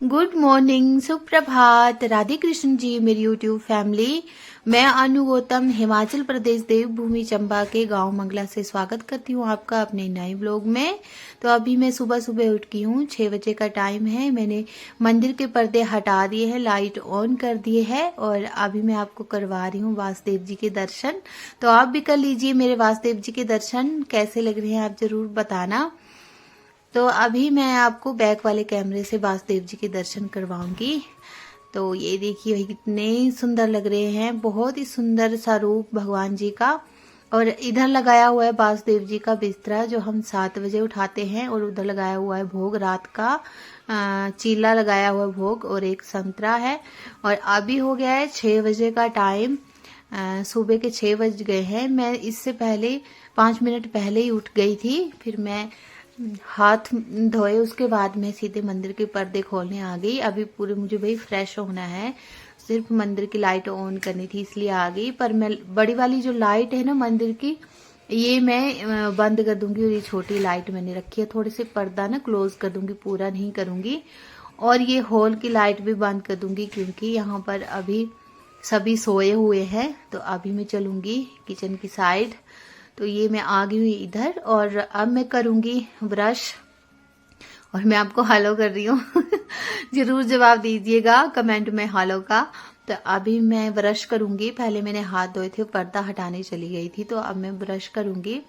Good morning, सुप्रभात, राधे कृष्ण जी, मेरी YouTube family. मैं अनु गौतम हिमाचल प्रदेश देवभूमि चंबा के गांव मंगला से स्वागत करती हूं आपका अपने नए ब्लॉग में। तो अभी मैं सुबह सुबह उठ गई हूं, 6 बजे का टाइम है। मैंने मंदिर के पर्दे हटा दिए हैं, लाइट ऑन कर दिए हैं और अभी मैं आपको करवा रही हूं वासुदेव जी के दर्शन। तो आप भी कर लीजिए मेरे वासुदेव जी के दर्शन। कैसे लग रहे हैं आप जरूर बताना। तो अभी मैं आपको बैक वाले कैमरे से वासुदेव जी के दर्शन करवाऊंगी। तो ये देखिए भाई कितने सुंदर लग रहे हैं, बहुत ही सुंदर सा रूप भगवान जी का। और इधर लगाया हुआ है वासुदेव जी का बिस्तरा जो हम 7 बजे उठाते हैं, और उधर लगाया हुआ है भोग रात का, चीला लगाया हुआ भोग और एक संतरा है। और अभी हो गया है 6 बजे का टाइम, सुबह के 6 बज गए हैं। मैं इससे पहले 5 मिनट पहले ही उठ गई थी, फिर मैं हाथ धोए उसके बाद मैं सीधे मंदिर के पर्दे खोलने आ गई। अभी पूरे मुझे भाई फ्रेश होना है, सिर्फ मंदिर की लाइट ऑन करनी थी इसलिए आ गई। पर मैं बड़ी वाली जो लाइट है ना मंदिर की, ये मैं बंद कर दूंगी, और ये छोटी लाइट मैंने रखी है। थोड़े से पर्दा ना क्लोज कर दूंगी, पूरा नहीं करूंगी। और ये हॉल की लाइट भी बंद कर दूंगी क्योंकि यहाँ पर अभी सभी सोए हुए हैं। तो अभी मैं चलूंगी किचन की साइड। तो ये मैं आ गई हुई इधर, और अब मैं करूंगी ब्रश। और मैं आपको हेलो कर रही हूँ जरूर जवाब दीजिएगा कमेंट में हेलो का। तो अभी मैं ब्रश करूंगी। पहले मैंने हाथ धोए थे, पर्दा हटाने चली गई थी, तो अब मैं ब्रश करूंगी।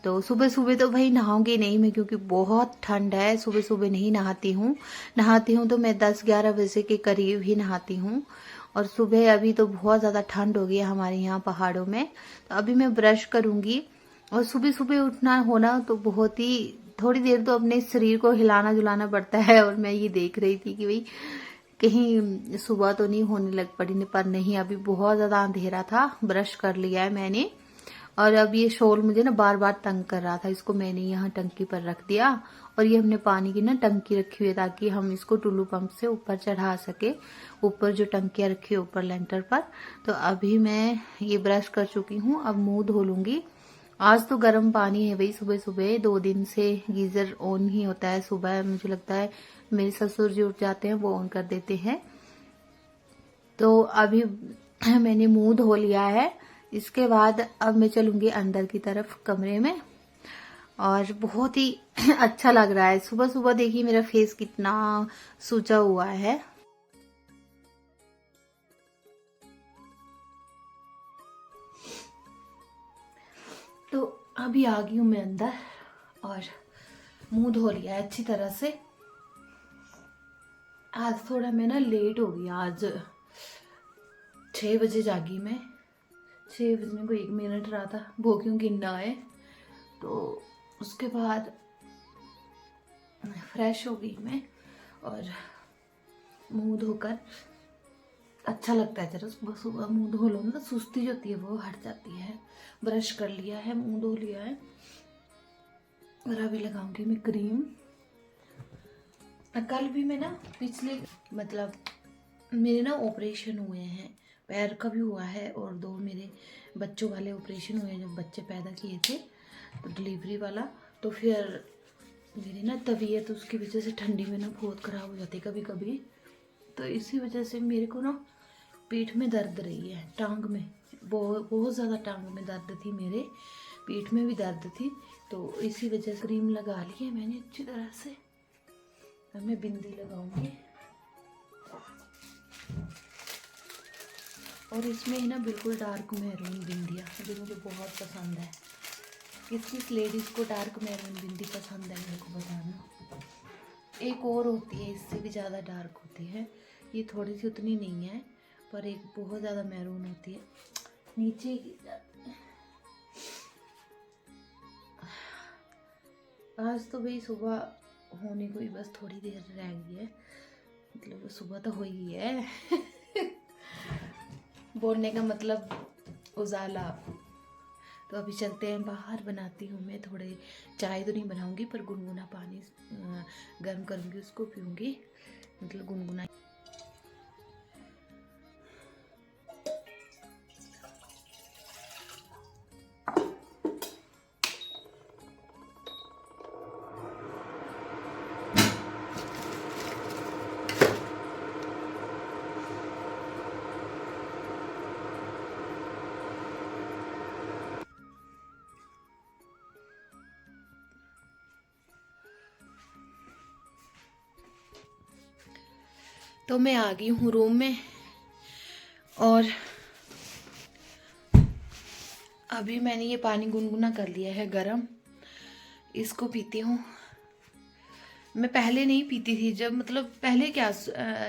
तो सुबह सुबह तो भाई नहाऊंगी नहीं मैं, क्योंकि बहुत ठंड है। सुबह सुबह नहीं नहाती हूँ तो मैं 10-11 बजे के करीब ही नहाती हूँ। और सुबह अभी तो बहुत ज्यादा ठंड हो गई है हमारे यहाँ पहाड़ों में। तो अभी मैं ब्रश करूंगी। और सुबह सुबह उठना होना तो बहुत ही, थोड़ी देर तो अपने शरीर को हिलाना जुलाना पड़ता है। और मैं ये देख रही थी कि भाई कहीं सुबह तो नहीं होने लग पड़ी, पर नहीं, अभी बहुत ज्यादा अंधेरा था। ब्रश कर लिया है मैंने। और अब ये शॉल मुझे ना बार बार तंग कर रहा था, इसको मैंने यहाँ टंकी पर रख दिया। और ये हमने पानी की ना टंकी रखी हुई है ताकि हम इसको टुल्लू पंप से ऊपर चढ़ा सके, ऊपर जो टंकियां रखी है ऊपर लेंटर पर। तो अभी मैं ये ब्रश कर चुकी हूँ, अब मुंह धो लूंगी। आज तो गर्म पानी है भाई, सुबह सुबह 2 दिन से गीजर ऑन ही होता है। सुबह मुझे लगता है मेरे ससुर जी उठ जाते हैं, वो ऑन कर देते हैं। तो अभी मैंने मुंह धो लिया है। इसके बाद अब मैं चलूंगी अंदर की तरफ कमरे में। और बहुत ही अच्छा लग रहा है। सुबह सुबह देखिए मेरा फेस कितना सूजा हुआ है। तो अभी आ गई हूं मैं अंदर और मुंह धो लिया है अच्छी तरह से। आज थोड़ा मैं ना लेट हो गई। आज 6 बजे जागी मैं। 6 बजने को 1 मिनट रहा था, वो क्यों गिनना है। तो उसके बाद फ्रेश हो गई मैं और मुंह धोकर अच्छा लगता है जरा सुबह सुबह मुंह धो लो ना, सुस्ती जो होती है वो हट जाती है। ब्रश कर लिया है, मुंह धो लिया है, और अभी लगाऊंगी मैं क्रीम। कल भी मैं ना पिछले मतलब मेरे ना ऑपरेशन हुए हैं, पैर का भी हुआ है और 2 मेरे बच्चों वाले ऑपरेशन हुए हैं जब बच्चे पैदा किए थे, तो डिलीवरी वाला। तो फिर मेरी ना तबीयत उसकी वजह से ठंडी में ना बहुत ख़राब हो जाती है कभी कभी। तो इसी वजह से मेरे को ना पीठ में दर्द रही है, टांग में बहुत ज़्यादा टांग में दर्द थी, मेरे पीठ में भी दर्द थी। तो इसी वजह से क्रीम लगा ली है मैंने अच्छी तरह से। अब मैं बिंदी लगाऊंगी। और इसमें ही ना बिल्कुल डार्क मैरून बिंदियाँ जो मुझे बहुत पसंद है। किस लेडीज़ को डार्क मैरून बिंदी पसंद है मेरे को बताना। एक और होती है इससे भी ज़्यादा डार्क होती है, ये थोड़ी सी उतनी नहीं है, पर एक बहुत ज़्यादा मैरून होती है, नीचे की जाती है। आज तो भाई सुबह होने को ही बस थोड़ी देर रह गई है, मतलब सुबह तो हो ही है बोलने का मतलब उजाला। तो अभी चलते हैं बाहर, बनाती हूँ मैं थोड़े, चाय तो नहीं बनाऊंगी पर गुनगुना पानी गर्म करूँगी, उसको पीऊँगी, मतलब गुनगुना। तो मैं आ गई हूँ रूम में और अभी मैंने ये पानी गुनगुना कर लिया है गरम, इसको पीती हूँ। मैं पहले नहीं पीती थी, जब मतलब पहले क्या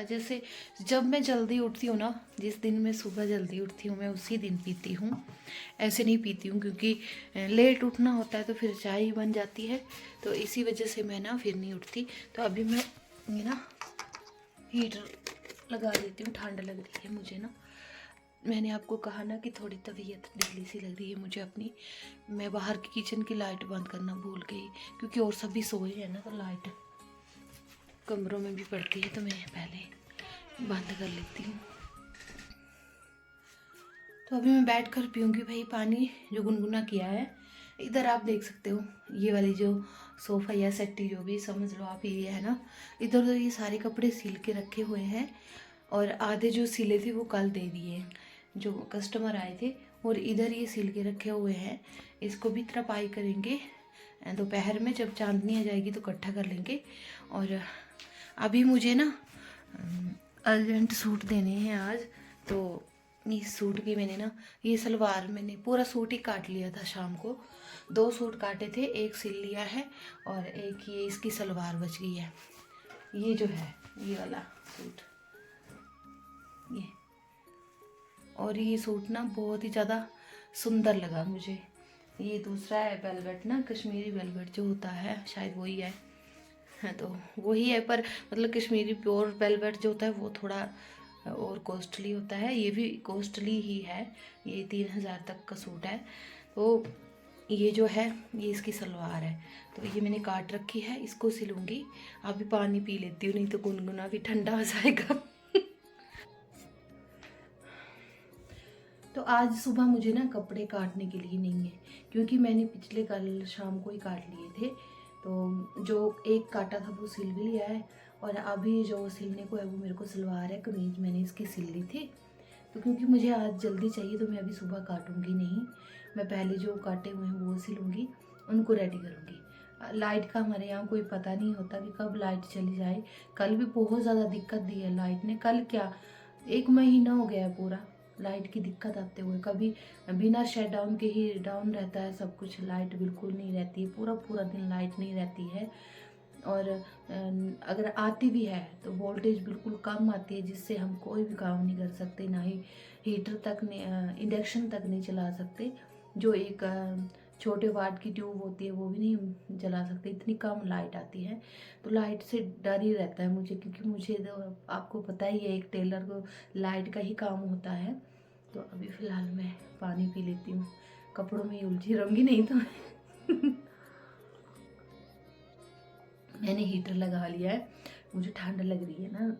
जैसे जब मैं जल्दी उठती हूँ ना, जिस दिन मैं सुबह जल्दी उठती हूँ मैं उसी दिन पीती हूँ, ऐसे नहीं पीती हूँ क्योंकि लेट उठना होता है तो फिर चाय ही बन जाती है, तो इसी वजह से मैं ना फिर नहीं उठती। तो अभी मैं ये ना हीटर लगा देती हूँ, ठंड लग रही है मुझे ना। मैंने आपको कहा ना कि थोड़ी तबीयत ढीली सी लग रही है मुझे अपनी। मैं बाहर की किचन की लाइट बंद करना भूल गई क्योंकि और सभी सोए हैं ना, तो लाइट कमरों में भी पड़ती है, तो मैं पहले बंद कर लेती हूँ। तो अभी मैं बैठ कर पीऊँगी भाई पानी जो गुनगुना किया है। इधर आप देख सकते हो ये वाली जो सोफ़ा या सेट्टी जो भी समझ लो आप, ये है ना। इधर उधर ये सारे कपड़े सिल के रखे हुए हैं और आधे जो सिले थे वो कल दे दिए जो कस्टमर आए थे, और इधर ये सिल के रखे हुए हैं। इसको भी तरपाई करेंगे दोपहर में, जब चांदनी आ जाएगी तो इकट्ठा कर लेंगे। और अभी मुझे ना अर्जेंट सूट देने हैं आज, तो इस सूट की मैंने ना ये सलवार मैंने पूरा सूट ही काट लिया था शाम को। 2 सूट काटे थे, एक सिल लिया है और एक ये इसकी सलवार बच गई है। ये जो है ये वाला सूट, ये, और ये सूट ना बहुत ही ज़्यादा सुंदर लगा मुझे। ये दूसरा है वेलवेट ना, कश्मीरी वेलवेट जो होता है शायद वही है। हाँ तो वही है, पर मतलब कश्मीरी प्योर वेलवेट जो होता है वो थोड़ा और कॉस्टली होता है, ये भी कॉस्टली ही है। ये 3000 तक का सूट है। तो ये जो है ये इसकी सलवार है, तो ये मैंने काट रखी है, इसको सिलूँगी। अभी पानी पी लेती हूँ, नहीं तो गुनगुना भी ठंडा हो जाएगा। तो आज सुबह मुझे ना कपड़े काटने के लिए नहीं है क्योंकि मैंने पिछले कल शाम को ही काट लिए थे। तो जो एक काटा था वो सिल भी लिया है, और अभी जो सिलने को है वो मेरे को सलवार है, कमीज मैंने इसकी सिल ली थी। तो क्योंकि मुझे आज जल्दी चाहिए तो मैं अभी सुबह काटूंगी नहीं, मैं पहले जो काटे हुए हैं वो सिलूँगी, उनको रेडी करूँगी। लाइट का हमारे यहाँ कोई पता नहीं होता कि कब लाइट चली जाए। कल भी बहुत ज़्यादा दिक्कत दी है लाइट ने, कल क्या 1 महीना हो गया है पूरा लाइट की दिक्कत आते हुए। कभी बिना शट डाउन के ही डाउन रहता है सब कुछ, लाइट बिल्कुल नहीं रहती है, पूरा पूरा दिन लाइट नहीं रहती है। और अगर आती भी है तो वोल्टेज बिल्कुल कम आती है, जिससे हम कोई भी काम नहीं कर सकते, ना ही हीटर तक नहीं, इंडक्शन तक नहीं चला सकते। जो एक छोटे वाट की ट्यूब होती है वो भी नहीं जला सकते, इतनी कम लाइट आती है। तो लाइट से डर ही रहता है मुझे, क्योंकि मुझे तो आपको पता ही है एक टेलर को लाइट का ही काम होता है। तो अभी फ़िलहाल मैं पानी पी लेती हूँ, कपड़ों में ही उलझी रहूँगी नहीं तो। मैंने हीटर लगा लिया है, मुझे ठंड लग रही है ना,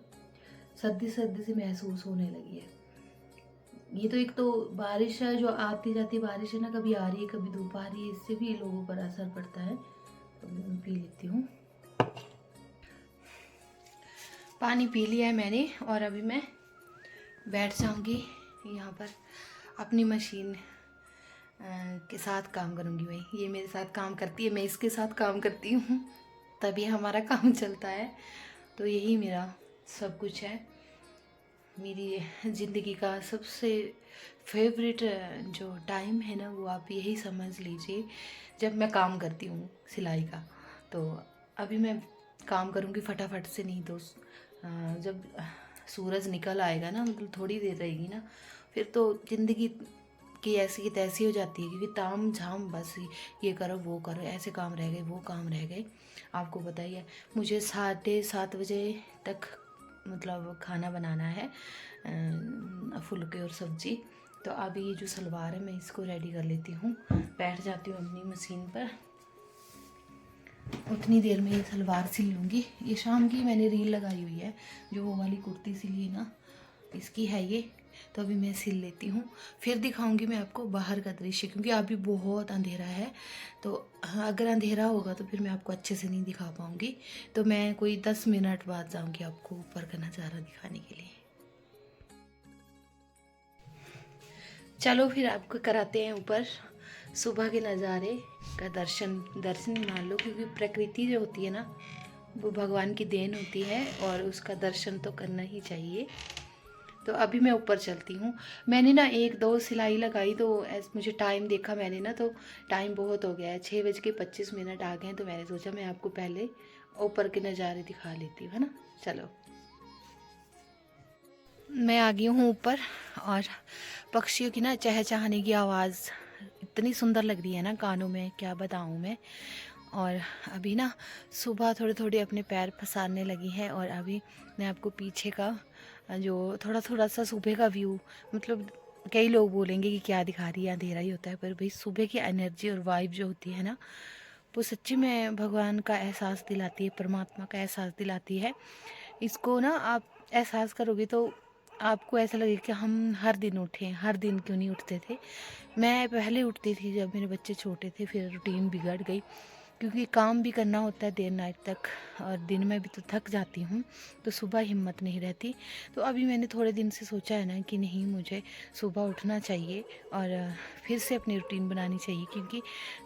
सर्दी सर्दी से महसूस होने लगी है। ये तो एक तो बारिश है, जो आती जाती बारिश है ना, कभी आ रही है कभी धूप आ रही है, इससे भी लोगों पर असर पड़ता है। तो मैं पी लेती हूँ, पानी पी लिया है मैंने, और अभी मैं बैठ जाऊँगी यहाँ पर अपनी मशीन के साथ काम करूँगी। भाई ये मेरे साथ काम करती है, मैं इसके साथ काम करती हूँ, तभी हमारा काम चलता है। तो यही मेरा सब कुछ है, मेरी ज़िंदगी का सबसे फेवरेट जो टाइम है ना, वो आप यही समझ लीजिए जब मैं काम करती हूँ सिलाई का। तो अभी मैं काम करूँगी फटाफट से, नहीं तो जब सूरज निकल आएगा ना, मतलब थोड़ी देर रहेगी ना, फिर तो ज़िंदगी कि ऐसी की तैसी हो जाती है, क्योंकि ताम झाम बस ये करो वो करो, ऐसे काम रह गए वो काम रह गए। आपको पता ही है मुझे 7:30 बजे तक मतलब खाना बनाना है, फुलके और सब्जी। तो अभी ये जो सलवार है मैं इसको रेडी कर लेती हूँ, बैठ जाती हूँ अपनी मशीन पर, उतनी देर में ये सलवार सिल लूँगी। ये शाम की मैंने रील लगाई हुई है, जो वो वाली कुर्ती सिली है ना, इसकी है ये। तो अभी मैं सिल लेती हूँ, फिर दिखाऊंगी मैं आपको बाहर का दृश्य, क्योंकि अभी बहुत अंधेरा है। तो अगर अंधेरा होगा तो फिर मैं आपको अच्छे से नहीं दिखा पाऊँगी, तो मैं कोई 10 मिनट बाद जाऊँगी आपको ऊपर का नज़ारा दिखाने के लिए। चलो फिर आपको कराते हैं ऊपर सुबह के नज़ारे का दर्शन मान लो, क्योंकि प्रकृति जो होती है ना वो भगवान की देन होती है और उसका दर्शन तो करना ही चाहिए। तो अभी मैं ऊपर चलती हूँ। मैंने ना 1-2 सिलाई लगाई तो मुझे टाइम देखा मैंने ना, तो टाइम बहुत हो गया है, 6:25 आ गए हैं। तो मैंने सोचा मैं आपको पहले ऊपर के नज़ारे दिखा लेती हूँ, है ना। चलो, मैं आ गई हूँ ऊपर और पक्षियों की ना चहचहाने की आवाज़ इतनी सुंदर लग रही है ना कानों में, क्या बताऊँ मैं। और अभी ना सुबह थोड़े थोड़े अपने पैर पसारने लगी है। और अभी मैं आपको पीछे का जो थोड़ा थोड़ा सा सुबह का व्यू, मतलब कई लोग बोलेंगे कि क्या दिखा रही है, अंधेरा ही होता है, पर भाई सुबह की एनर्जी और वाइब जो होती है ना, वो सच्ची में भगवान का एहसास दिलाती है, परमात्मा का एहसास दिलाती है। इसको ना आप एहसास करोगे तो आपको ऐसा लगेगा कि हम हर दिन उठें, हर दिन क्यों नहीं उठते थे। मैं पहले उठती थी जब मेरे बच्चे छोटे थे, फिर रूटीन बिगड़ गई क्योंकि काम भी करना होता है देर नाइट तक, और दिन में भी तो थक जाती हूँ, तो सुबह हिम्मत नहीं रहती। तो अभी मैंने थोड़े दिन से सोचा है ना कि नहीं, मुझे सुबह उठना चाहिए और फिर से अपनी रूटीन बनानी चाहिए, क्योंकि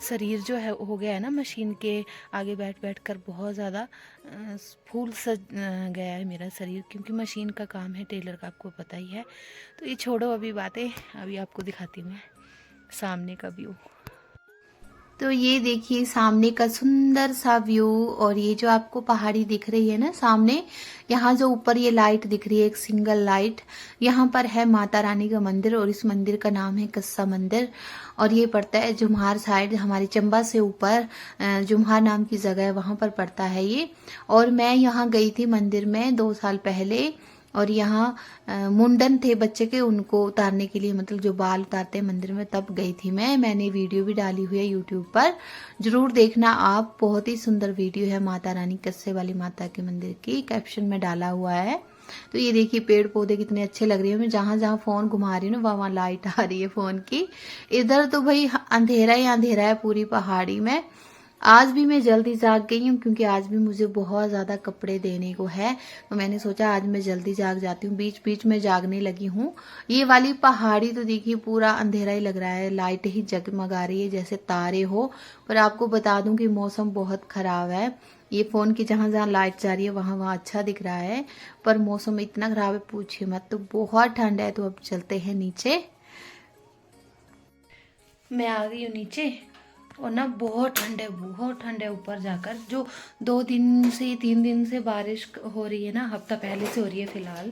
शरीर जो है हो गया है ना मशीन के आगे बैठ बैठ कर बहुत ज़्यादा फूल सज गया है मेरा शरीर, क्योंकि मशीन का काम है, टेलर का, आपको पता ही है। तो ये छोड़ो अभी बातें, अभी आपको दिखाती हूँ मैं सामने का व्यू। तो ये देखिए सामने का सुंदर सा व्यू, और ये जो आपको पहाड़ी दिख रही है ना सामने, यहाँ जो ऊपर ये लाइट दिख रही है, एक सिंगल लाइट, यहाँ पर है माता रानी का मंदिर, और इस मंदिर का नाम है कस्सा मंदिर। और ये पड़ता है जुम्हार साइड, हमारे चंबा से ऊपर जुम्हार नाम की जगह है, वहां पर पड़ता है ये। और मैं यहाँ गई थी मंदिर में 2 साल पहले, और यहाँ मुंडन थे बच्चे के, उनको उतारने के लिए, मतलब जो बाल उतारते हैं मंदिर में, तब गई थी मैंने वीडियो भी डाली हुई है यूट्यूब पर, जरूर देखना आप। बहुत ही सुंदर वीडियो है माता रानी कस्से वाली माता के मंदिर की, कैप्शन में डाला हुआ है। तो ये देखिए पेड़ पौधे कितने अच्छे लग रहे हैं। मैं जहां जहां फोन घुमा रही हूँ ना, वहां लाइट आ रही है फोन की। इधर तो भाई अंधेरा ही अंधेरा है पूरी पहाड़ी में। आज भी मैं जल्दी जाग गई हूँ क्योंकि आज भी मुझे बहुत ज्यादा कपड़े देने को है, तो मैंने सोचा आज मैं जल्दी जाग जाती हूँ। बीच बीच में जागने लगी हूँ। ये वाली पहाड़ी तो देखिए पूरा अंधेरा ही लग रहा है, लाइट ही जगमगा रही है जैसे तारे हो। पर आपको बता दूं कि मौसम बहुत खराब है। ये फोन की जहां जहां लाइट जा रही है वहां वहां अच्छा दिख रहा है, पर मौसम इतना खराब है पूछिए मत। तो बहुत ठंड है, तो अब चलते हैं नीचे। मैं आ गई हूँ नीचे, और ना बहुत ठंड है, बहुत ठंड है। ऊपर जाकर जो 2 दिन से 3 दिन से बारिश हो रही है ना, हफ्ता पहले से हो रही है फिलहाल,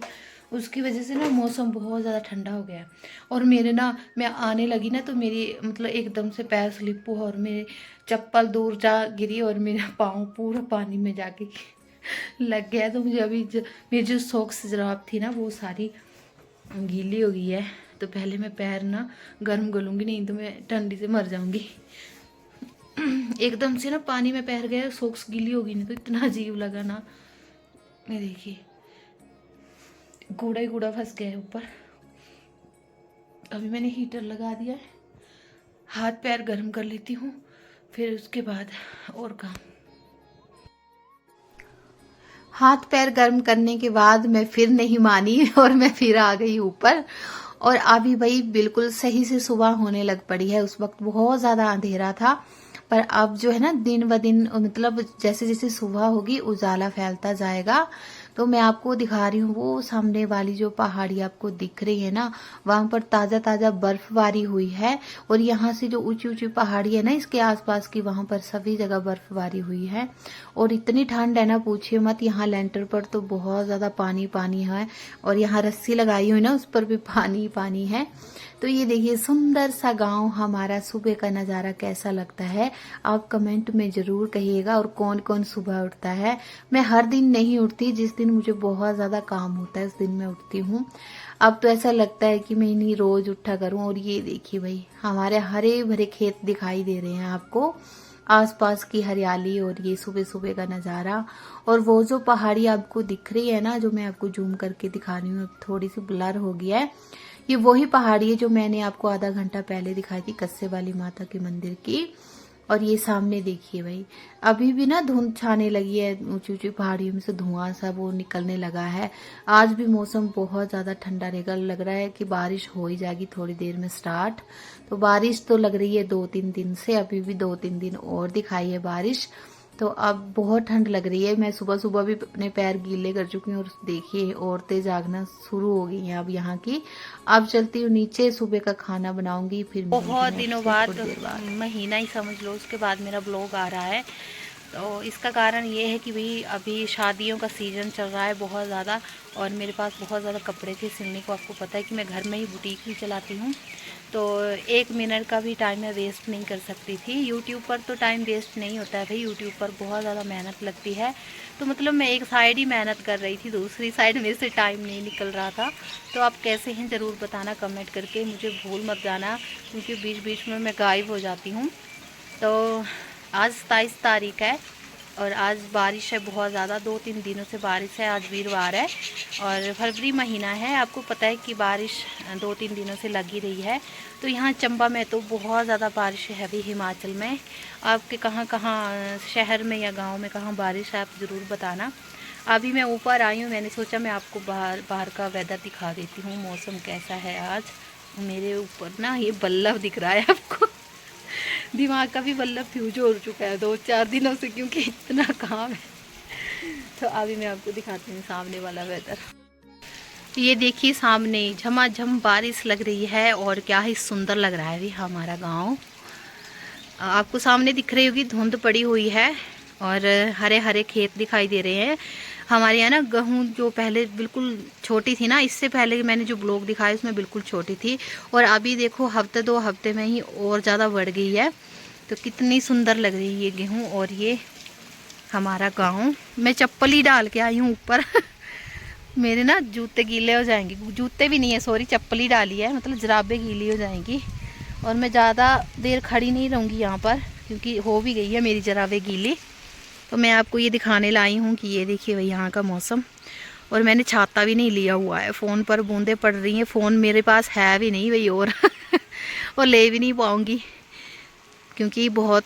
उसकी वजह से ना मौसम बहुत ज़्यादा ठंडा हो गया है। और मेरे ना, मैं आने लगी ना तो मेरी मतलब एकदम से पैर स्लिप हुआ और मेरे चप्पल दूर जा गिरी और मेरा पाँव पूरा पानी में जाके लग गया। तो मुझे अभी मेरी जो सॉक्स जुराब थी ना वो सारी गीली हो गई है। तो पहले मैं पैर ना गर्म गलूंगी, नहीं तो मैं ठंडी से मर जाऊंगी। एकदम से ना पानी में पैर गया, सॉक्स गीली हो गई, नहीं तो इतना अजीब लगा ना। ये देखिए कूड़ा ही कूड़ा फंस गया है ऊपर। अभी मैंने हीटर लगा दिया है, हाथ पैर गर्म कर लेती हूँ, फिर उसके बाद और काम। हाथ पैर गर्म करने के बाद मैं फिर नहीं मानी और मैं फिर आ गई ऊपर। और अभी भाई बिल्कुल सही से सुबह होने लग पड़ी है। उस वक्त बहुत ज्यादा अंधेरा था, पर अब जो है ना दिन ब दिन, मतलब जैसे जैसे सुबह होगी उजाला फैलता जाएगा। तो मैं आपको दिखा रही हूँ वो सामने वाली जो पहाड़ी आपको दिख रही है ना, वहां पर ताजा ताजा बर्फबारी हुई है। और यहाँ से जो ऊंची ऊंची पहाड़ी है ना इसके आसपास की, वहां पर सभी जगह बर्फबारी हुई है। और इतनी ठंड है ना पूछिए मत। यहाँ लेंटर पर तो बहुत ज्यादा पानी पानी है, और यहाँ रस्सी लगाई हुई ना उस पर भी पानी पानी है। तो ये देखिए सुंदर सा गांव हमारा, सुबह का नजारा कैसा लगता है आप कमेंट में जरूर कहिएगा। और कौन कौन सुबह उठता है। मैं हर दिन नहीं उठती, जिस दिन मुझे बहुत ज्यादा काम होता है उस दिन मैं उठती हूँ। अब तो ऐसा लगता है कि मैं इन्हीं रोज उठा करूं। और ये देखिए भाई हमारे हरे भरे खेत दिखाई दे रहे हैं आपको, आसपास की हरियाली, और ये सुबह सुबह का नजारा। और वो जो पहाड़ी आपको दिख रही है ना, जो मैं आपको जूम करके दिखा रही हूँ, थोड़ी सी ब्लर हो गया है, ये वही पहाड़ी है जो मैंने आपको आधा घंटा पहले दिखाई थी, कस्से वाली माता के मंदिर की। और ये सामने देखिए भाई अभी भी ना धुंध छाने लगी है, ऊंची ऊंची पहाड़ियों में से धुआं सा वो निकलने लगा है। आज भी मौसम बहुत ज्यादा ठंडा रहेगा, लग रहा है कि बारिश हो ही जाएगी थोड़ी देर में स्टार्ट। तो बारिश तो लग रही है 2-3 दिन से, अभी भी 2-3 दिन और दिखाई है बारिश। तो अब बहुत ठंड लग रही है। मैं सुबह सुबह भी अपने पैर गीले कर चुकी हूँ और देखिए औरतें जागना शुरू हो गई हैं अब यहाँ की। अब चलती हूँ नीचे, सुबह का खाना बनाऊंगी, फिर बहुत दिनों बाद, महीना ही समझ लो, उसके बाद मेरा ब्लॉग आ रहा है। तो इसका कारण ये है कि भाई अभी शादियों का सीज़न चल रहा है बहुत ज़्यादा, और मेरे पास बहुत ज़्यादा कपड़े थे सिलने को। आपको पता है कि मैं घर में ही बुटीक भी चलाती हूँ, तो 1 मिनट का भी टाइम मैं वेस्ट नहीं कर सकती थी। यूट्यूब पर तो टाइम वेस्ट नहीं होता है भाई, यूट्यूब पर बहुत ज़्यादा मेहनत लगती है। तो मतलब मैं एक साइड ही मेहनत कर रही थी, दूसरी साइड मेरे से टाइम नहीं निकल रहा था। तो आप कैसे हैं ज़रूर बताना कमेंट करके, मुझे भूल मत जाना, क्योंकि बीच बीच में मैं गायब हो जाती हूँ। तो आज 27 तारीख है और आज बारिश है बहुत ज़्यादा, 2-3 दिनों से बारिश है। आज वीरवार है और फरवरी महीना है, आपको पता है कि बारिश 2-3 दिनों से लगी रही है। तो यहाँ चंबा में तो बहुत ज़्यादा बारिश है अभी हिमाचल में। आपके कहाँ कहाँ शहर में या गांव में कहाँ बारिश है, आप ज़रूर बताना। अभी मैं ऊपर आई हूँ, मैंने सोचा मैं आपको बाहर का वेदर दिखा देती हूँ, मौसम कैसा है आज। मेरे ऊपर ना ये बल्ब दिख रहा है आपको, दिमाग का भी बल्ब फ्यूज हो चुका है 2-4 दिनों से, क्योंकि इतना काम है। तो अभी मैं आपको दिखाती हूँ सामने वाला वेदर। ये देखिए सामने झमाझम बारिश लग रही है और क्या ही सुंदर लग रहा है भी हमारा गांव। आपको सामने दिख रही होगी, धुंध पड़ी हुई है और हरे हरे खेत दिखाई दे रहे हैं। हमारे यहाँ ना गेहूँ जो पहले बिल्कुल छोटी थी ना, इससे पहले मैंने जो ब्लॉग दिखाया उसमें बिल्कुल छोटी थी, और अभी देखो हफ्ते 2 हफ्ते में ही और ज़्यादा बढ़ गई है। तो कितनी सुंदर लग रही है ये गेहूँ और ये हमारा गांव। मैं चप्पल ही डाल के आई हूँ ऊपर मेरे ना जूते गीले हो जाएंगे, जूते भी नहीं है सॉरी, चप्पल ही डाली है, मतलब जराबें गीली हो जाएंगी। और मैं ज़्यादा देर खड़ी नहीं रहूँगी यहाँ पर, क्योंकि हो भी गई है मेरी जराबें गीली। तो मैं आपको ये दिखाने लाई हूँ कि ये देखिए भाई यहाँ का मौसम। और मैंने छाता भी नहीं लिया हुआ है, फ़ोन पर बूंदें पड़ रही हैं, फ़ोन मेरे पास है भी नहीं भाई और ले भी नहीं पाऊँगी, क्योंकि बहुत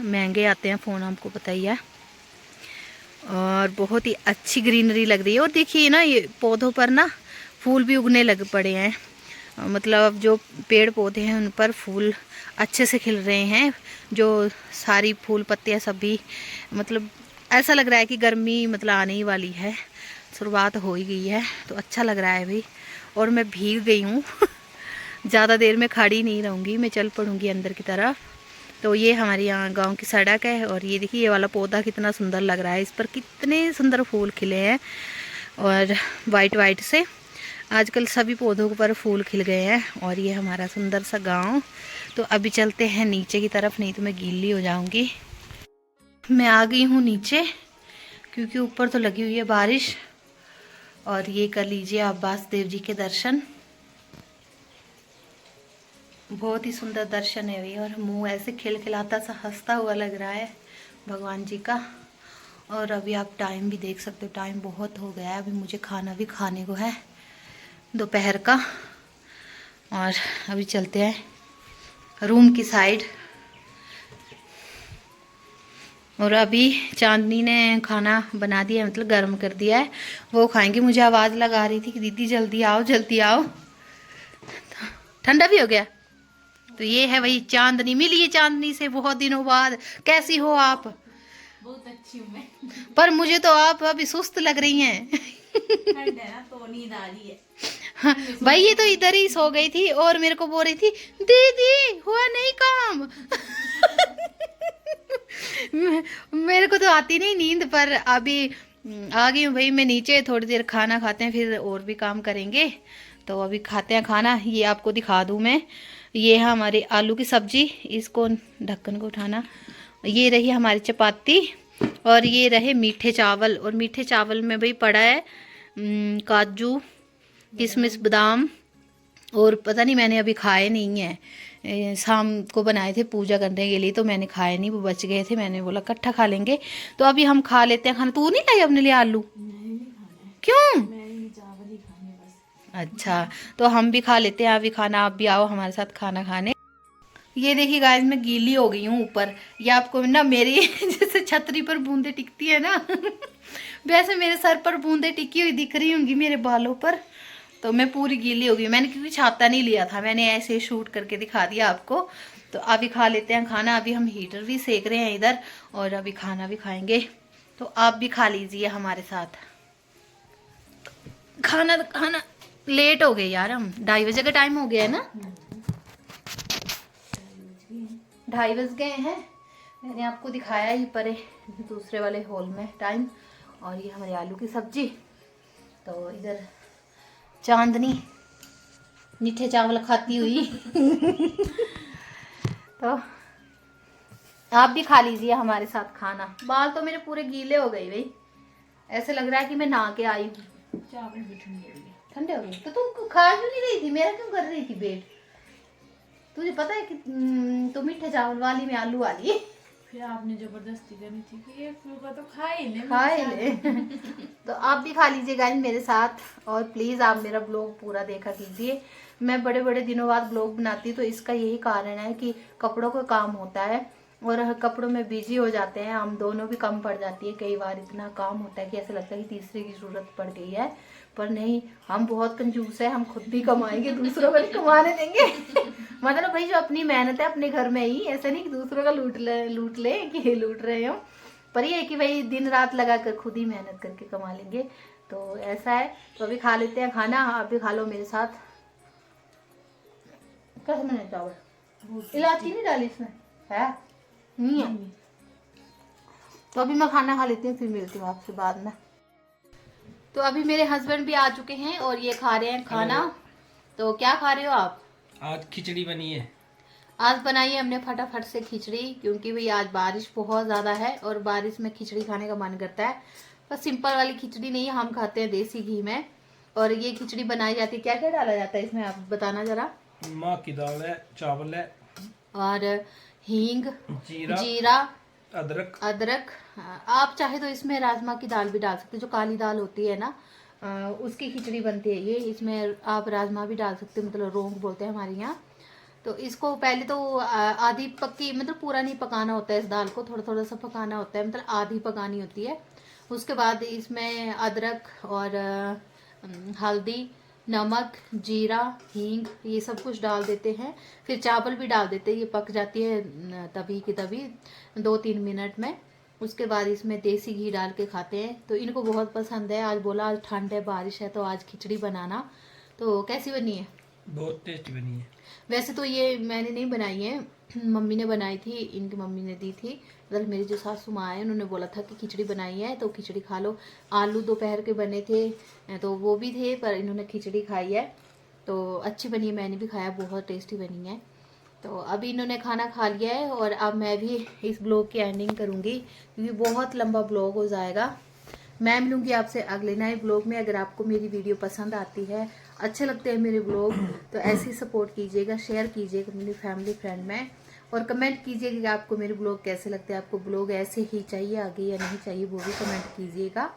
महंगे आते हैं फ़ोन, आपको पता ही है। और बहुत ही अच्छी ग्रीनरी लग रही है। और देखिए ना ये पौधों पर ना फूल भी उगने लग पड़े हैं, मतलब जो पेड़ पौधे हैं उन पर फूल अच्छे से खिल रहे हैं। जो सारी फूल पत्तियां सभी, मतलब ऐसा लग रहा है कि गर्मी मतलब आने ही वाली है, शुरुआत हो ही गई है। तो अच्छा लग रहा है भाई। और मैं भीग गई हूँ ज़्यादा देर में खड़ी नहीं रहूँगी, मैं चल पड़ूँगी अंदर की तरफ। तो ये हमारे यहाँ गांव की सड़क है और ये देखिए ये वाला पौधा कितना सुंदर लग रहा है, इस पर कितने सुंदर फूल खिले हैं और वाइट से। आजकल सभी पौधों पर फूल खिल गए हैं। और ये हमारा सुंदर सा गांव। तो अभी चलते हैं नीचे की तरफ, नहीं तो मैं गीली हो जाऊंगी। मैं आ गई हूँ नीचे, क्योंकि ऊपर तो लगी हुई है बारिश। और ये कर लीजिए आप वासुदेव जी के दर्शन, बहुत ही सुंदर दर्शन है भाई। और मुंह ऐसे खिलखिलाता सा हंसता हुआ लग रहा है भगवान जी का। और अभी आप टाइम भी देख सकते हो, टाइम बहुत हो गया है, अभी मुझे खाना भी खाने को है दोपहर का। और अभी चलते हैं रूम की साइड। और अभी चांदनी ने खाना बना दिया, मतलब गर्म कर दिया है, वो खाएंगे। मुझे आवाज़ लगा रही थी कि दीदी जल्दी आओ जल्दी आओ, ठंडा भी हो गया। तो ये है वही चांदनी, मिली है चांदनी से बहुत दिनों बाद। कैसी हो आप? बहुत अच्छी हूँ मैं। पर मुझे तो आप अभी सुस्त लग रही हैं ठंड है ना तो नींद आ रही है। हाँ, भाई ये तो इधर ही सो गई थी और मेरे को बोल रही थी दीदी हुआ नहीं काम मेरे को तो आती नहीं नींद, पर अभी आ गई हूँ भाई मैं नीचे। थोड़ी देर खाना खाते हैं, फिर और भी काम करेंगे। तो अभी खाते हैं खाना। ये आपको दिखा दूँ मैं, ये है हमारी आलू की सब्जी, इसको ढक्कन को उठाना। ये रही हमारी चपाती और ये रहे मीठे चावल। और मीठे चावल में भाई पड़ा है काजू किशमिश बादाम, और पता नहीं मैंने अभी खाए नहीं है, शाम को बनाए थे पूजा करने के लिए, तो मैंने खाए नहीं, वो बच गए थे, मैंने बोला इकट्ठा खा लेंगे। तो अभी हम खा लेते हैं खाना। तू नहीं लाई अपने लिए आलू? नहीं खाना। क्यों? मैंने चावल ही खाने बस। अच्छा, तो हम भी खा लेते हैं अभी खाना, आप भी आओ हमारे साथ खाना खाने। ये देखिए गाइस मैं गीली हो गई हूँ ऊपर, ये आपको ना मेरी जैसे छतरी पर बूंदे टिकती है ना वैसे मेरे सर पर बूंदे टिकी हुई दिख रही होंगी मेरे बालों पर। तो मैं पूरी गीली हो गई, मैंने क्योंकि छाता नहीं लिया था, मैंने ऐसे शूट करके दिखा दिया आपको। तो अभी खा लेते हैं खाना। अभी हम हीटर भी सेक रहे हैं इधर और अभी खाना भी खाएंगे। तो आप भी खा लीजिए हमारे साथ। खाना खाना लेट हो गए यार, हम 2:30 बजे का टाइम हो गया है ना, 2:30 बज गए हैं। मैंने आपको दिखाया ही परे दूसरे वाले हॉल में टाइम। और ये हमारी आलू की सब्जी। तो इधर चांदनी मीठे चावल खाती हुई तो आप भी खा लीजिए हमारे साथ खाना। बाल तो मेरे पूरे गीले हो गए भाई, ऐसे लग रहा है कि मैं नहा के आई हूँ। चावल भी ठंडे हो गए। ठंडे हो गए तो तू खा क्यों नहीं रही थी? मेरा क्यों कर रही थी वेट? तुझे पता है कि तू मीठे चावल वाली में आलू वाली फिर आपने जबरदस्ती करनी थी कि ये फुल्का तो खा ही ले, खा ही ले तो आप भी खा लीजिए गाइस मेरे साथ। और प्लीज़ आप मेरा ब्लॉग पूरा देखा कीजिए। मैं बड़े बड़े दिनों बाद ब्लॉग बनाती हूँ, तो इसका यही कारण है कि कपड़ों का काम होता है और कपड़ों में बिजी हो जाते हैं हम दोनों, भी कम पड़ जाती है कई बार। इतना काम होता है कि ऐसा लगता है कि तीसरे की जरूरत पड़ गई है, पर नहीं, हम बहुत कंजूस है। हम खुद भी कमाएंगे, दूसरों को नहीं कमाने देंगे मतलब भाई जो अपनी मेहनत है अपने घर में ही, ऐसा नहीं कि दूसरों का लूट ले कि लूट रहे हो, पर ये है कि भाई दिन रात लगा कर खुद ही मेहनत करके कमा लेंगे। तो ऐसा है। तो अभी खा लेते हैं खाना, आप भी खा लो मेरे साथ। कैसे मैंने चावल इलायची नहीं डाली इसमें है? नहीं है। तो अभी मैं खाना खा लेती हूँ, फिर मिलती हूँ आपसे बाद में। तो अभी मेरे हस्बैंड भी आ चुके हैं और ये खा रहे हैं खाना। तो क्या खा रहे हो आप? आज खिचड़ी बनी है। आज बनाई है हमने फटाफट से खिचड़ी, क्योंकि भाई आज बारिश बहुत ज़्यादा है और बारिश में खिचड़ी खाने का मन करता है। पर सिंपल वाली खिचड़ी नहीं, हम खाते हैं देसी घी में। और ये खिचड़ी बनाई जाती है, क्या क्या डाला जाता है इसमें आप बताना जरा। माँ की दाल है, चावल है और हींग, जीरा, जीरा, अदरक। आप चाहे तो इसमें राजमा की दाल भी डाल सकते हैं, जो काली दाल होती है ना, उसकी खिचड़ी बनती है ये। इसमें आप राजमा भी डाल सकते हैं, मतलब रोंग बोलते हैं हमारे यहाँ। तो इसको पहले तो आधी पक्की, मतलब पूरा नहीं पकाना होता है इस दाल को, थोड़ा थोड़ा सा पकाना होता है, मतलब आधी पकानी होती है। उसके बाद इसमें अदरक और हल्दी, नमक, जीरा, हींग, ये सब कुछ डाल देते हैं। फिर चावल भी डाल देते हैं, ये पक जाती है तभी की तभी 2-3 मिनट में। उसके बाद इसमें देसी घी डाल के खाते हैं, तो इनको बहुत पसंद है। आज बोला आज ठंड है, बारिश है, तो आज खिचड़ी बनाना। तो कैसी बनी है? बहुत टेस्टी बनी है। वैसे तो ये मैंने नहीं बनाई है, मम्मी ने बनाई थी, इनकी मम्मी ने दी थी। मतलब मेरी जो सासू माँ है उन्होंने बोला था कि खिचड़ी बनाई है तो खिचड़ी खा लो। आलू दोपहर के बने थे तो वो भी थे, पर इन्होंने खिचड़ी खाई है तो अच्छी बनी है, मैंने भी खाया, बहुत टेस्टी बनी है। तो अभी इन्होंने खाना खा लिया है और अब मैं भी इस ब्लॉग की एंडिंग करूँगी, क्योंकि बहुत लंबा ब्लॉग हो जाएगा। मैं मिलूंगी आपसे अगले नए ब्लॉग में। अगर आपको मेरी वीडियो पसंद आती है, अच्छे लगते हैं मेरे ब्लॉग, तो ऐसे ही सपोर्ट कीजिएगा, शेयर कीजिएगा मेरी फैमिली फ्रेंड में, और कमेंट कीजिएगा कि आपको मेरे ब्लॉग कैसे लगते हैं। आपको ब्लॉग ऐसे ही चाहिए आगे या नहीं चाहिए, वो भी कमेंट कीजिएगा।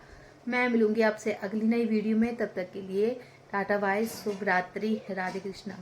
मैं मिलूंगी आपसे अगली नई वीडियो में, तब तक के लिए टाटा बाय, शुभ रात्रि, राधे कृष्णा।